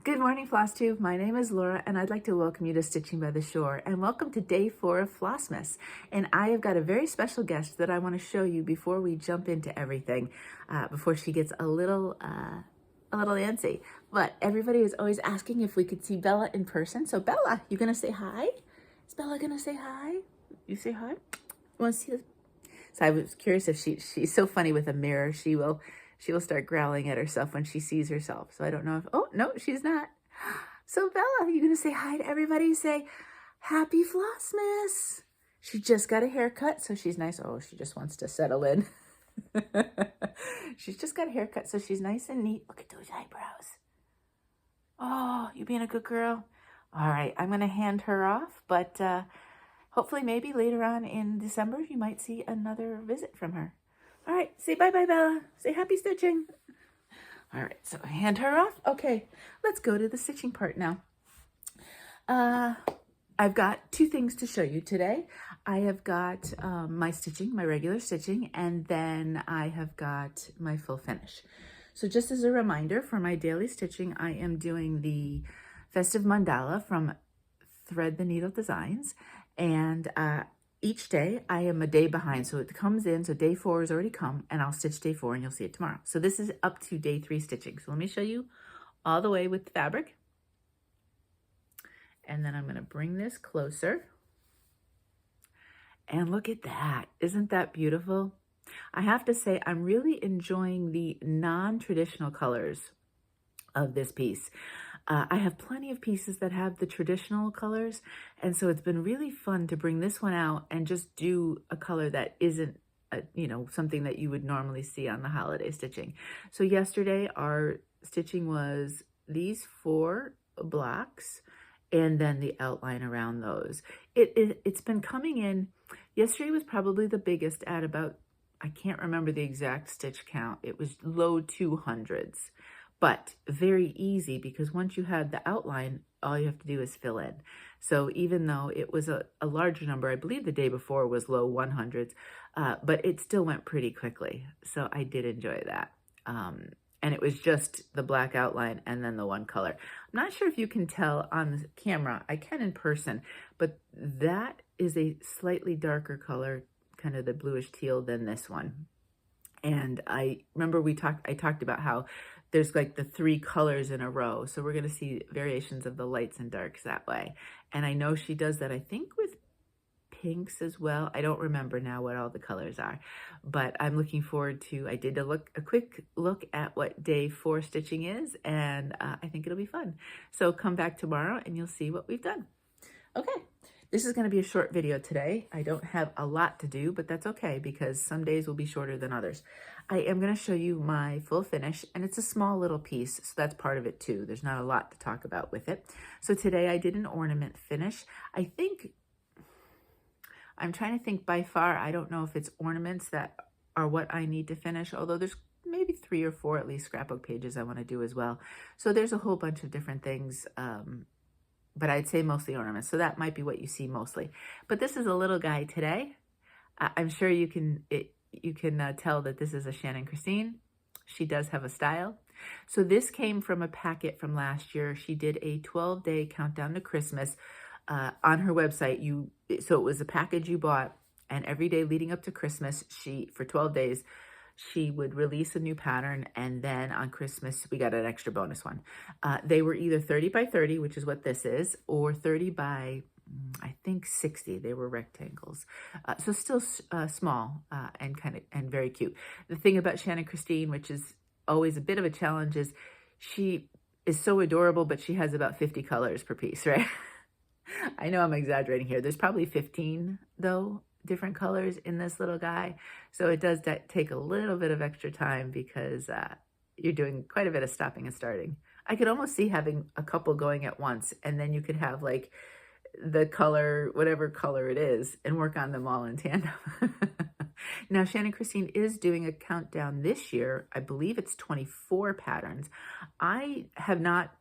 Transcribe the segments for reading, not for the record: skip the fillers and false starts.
Good morning, Flosstube. My name is Laura, and I'd like to welcome you to Stitching by the Shore, and welcome to day 4 of Flossmas. And I have got a very special guest that I want to show you before we jump into everything, before she gets a little antsy. But everybody is always asking if we could see Bella in person. So Bella, you gonna say hi? Is Bella gonna say hi? You say hi? Want to see this? So I was curious if she's so funny with a mirror. She will start growling at herself when she sees herself. So I don't know if, oh, no, she's not. So Bella, you gonna say hi to everybody? Say, happy Flossmas. She just got a haircut, so she's nice. Oh, she just wants to settle in. She's just got a haircut, so she's nice and neat. Look at those eyebrows. Oh, you being a good girl? All right, I'm gonna hand her off, but hopefully maybe later on in December, you might see another visit from her. All right, say bye-bye, Bella. Say happy stitching. All right, so hand her off. Okay, let's go to the stitching part now. I've got 2 things to show you today. I have got my stitching, my regular stitching, and then I have got my full finish. So just as a reminder, for my daily stitching, I am doing the Festive Mandala from Thread the Needle Designs, and each day I am a day behind. So it comes in, so day 4 has already come, and I'll stitch day 4 and you'll see it tomorrow. So this is up to day 3 stitching. So let me show you all the way with the fabric. And then I'm gonna bring this closer. And look at that, isn't that beautiful? I have to say, I'm really enjoying the non-traditional colors of this piece. I have plenty of pieces that have the traditional colors, and so it's been really fun to bring this one out and just do a color that isn't, something that you would normally see on the holiday stitching. So yesterday, our stitching was these 4 blocks and then the outline around those. It's been coming in. Yesterday was probably the biggest at about, I can't remember the exact stitch count. It was low 200s. But very easy, because once you had the outline, all you have to do is fill in. So even though it was a larger number, I believe the day before was low 100s, but it still went pretty quickly. So I did enjoy that. And it was just the black outline and then the one color. I'm not sure if you can tell on the camera. I can in person, but that is a slightly darker color, kind of the bluish teal, than this one. And I remember I talked about how there's like the 3 colors in a row. So we're gonna see variations of the lights and darks that way. And I know she does that, I think, with pinks as well. I don't remember now what all the colors are, but I'm looking forward to, I did a quick look at what day 4 stitching is, and I think it'll be fun. So come back tomorrow and you'll see what we've done. Okay. This is going to be a short video today. I don't have a lot to do, but that's okay, because some days will be shorter than others. I am going to show you my full finish, and it's a small little piece, so that's part of it too. There's not a lot to talk about with it. So today I did an ornament finish. I'm trying to think by far, I don't know if it's ornaments that are what I need to finish, although there's maybe 3 or 4 at least scrapbook pages I want to do as well. So there's a whole bunch of different things, but I'd say mostly ornaments. So that might be what you see mostly. But this is a little guy today. I'm sure you can tell that this is a Shannon Christine. She does have a style. So this came from a packet from last year. She did a 12-day countdown to Christmas on her website. So it was a package you bought, and every day leading up to Christmas, for 12 days, she would release a new pattern, and then on Christmas, we got an extra bonus one. They were either 30 by 30, which is what this is, or 30 by, I think, 60. They were rectangles. So still small and very cute. The thing about Shannon Christine, which is always a bit of a challenge, is she is so adorable, but she has about 50 colors per piece, right? I know I'm exaggerating here. There's probably 15, though, different colors in this little guy. So it does take a little bit of extra time, because you're doing quite a bit of stopping and starting. I could almost see having a couple going at once, and then you could have like the color, whatever color it is, and work on them all in tandem. Now, Shannon Christine is doing a countdown this year. I believe it's 24 patterns. I have not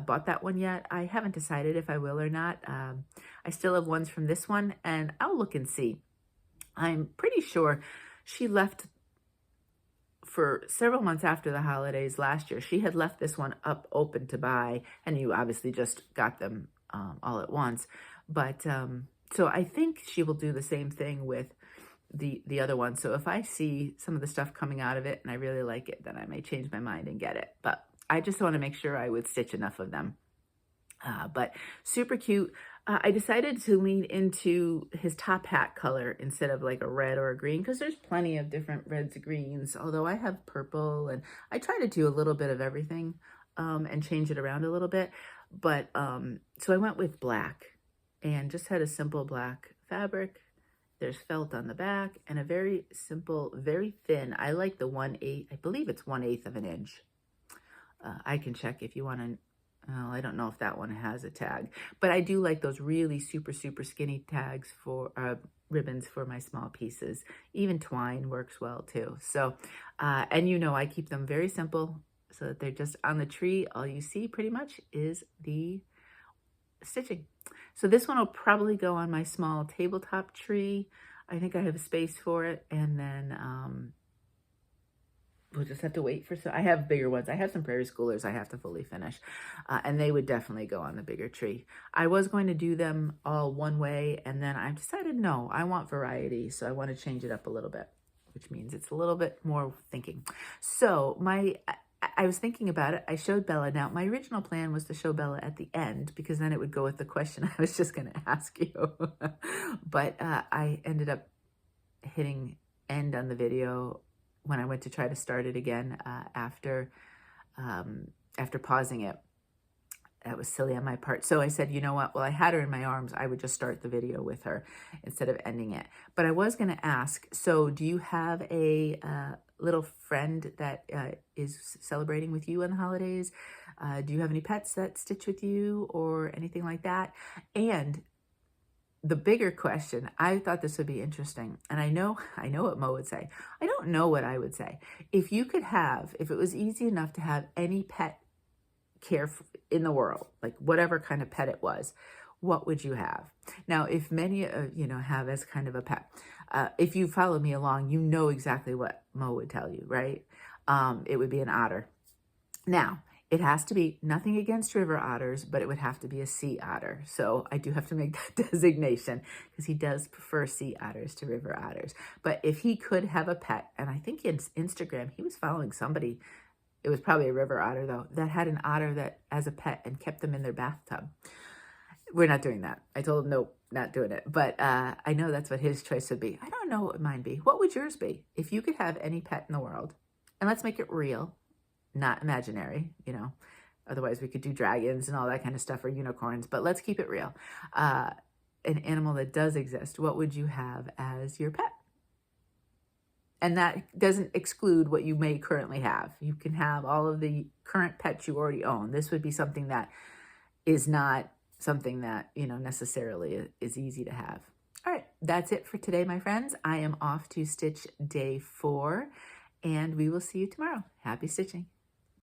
bought that one yet. I haven't decided if I will or not. I still have ones from this one, and I'll look and see. I'm pretty sure she left for several months after the holidays last year, she had left this one up open to buy, and you obviously just got them all at once. But so I think she will do the same thing with the other one. So if I see some of the stuff coming out of it and I really like it, then I may change my mind and get it. But I just want to make sure I would stitch enough of them. But super cute. I decided to lean into his top hat color instead of like a red or a green, because there's plenty of different reds and greens, although I have purple, and I try to do a little bit of everything and change it around a little bit. But so I went with black and just had a simple black fabric. There's felt on the back and a very simple, very thin. I like the 1/8, I believe it's 1/8 of an inch. I can check if you want to. Oh, I don't know if that one has a tag, but I do like those really super, super skinny tags for ribbons for my small pieces. Even twine works well too. So, and you know, I keep them very simple so that they're just on the tree. All you see pretty much is the stitching. So this one will probably go on my small tabletop tree. I think I have space for it. And then we'll just have to wait for some. I have bigger ones. I have some prairie schoolers I have to fully finish. And they would definitely go on the bigger tree. I was going to do them all one way, and then I decided, no, I want variety. So I want to change it up a little bit, which means it's a little bit more thinking. So I was thinking about it. I showed Bella. Now, my original plan was to show Bella at the end, because then it would go with the question I was just going to ask you. But I ended up hitting end on the video when I went to try to start it again after pausing it. That was silly on my part. So I said, you know what? Well, I had her in my arms. I would just start the video with her instead of ending it. But I was going to ask, so do you have a little friend that is celebrating with you on the holidays? Do you have any pets that stitch with you or anything like that? And the bigger question, I thought this would be interesting, and I know what Mo would say. I don't know what I would say. If you could have, if it was easy enough to have any pet care in the world, like whatever kind of pet it was, what would you have? Now, if many you know, have as kind of a pet, if you follow me along, you know exactly what Mo would tell you, right? It would be an otter. Now, it has to be, nothing against river otters, but it would have to be a sea otter. So I do have to make that designation, because he does prefer sea otters to river otters. But if he could have a pet, and I think in Instagram, he was following somebody, it was probably a river otter though, that had an otter that as a pet and kept them in their bathtub. We're not doing that. I told him, nope, not doing it. But I know that's what his choice would be. I don't know what mine be. What would yours be? If you could have any pet in the world, and let's make it real, not imaginary, you know, otherwise we could do dragons and all that kind of stuff, or unicorns, but let's keep it real. An animal that does exist, what would you have as your pet? And that doesn't exclude what you may currently have. You can have all of the current pets you already own. This would be something that is not something that, you know, necessarily is easy to have. All right, that's it for today, my friends. I am off to stitch day 4, and we will see you tomorrow. Happy stitching.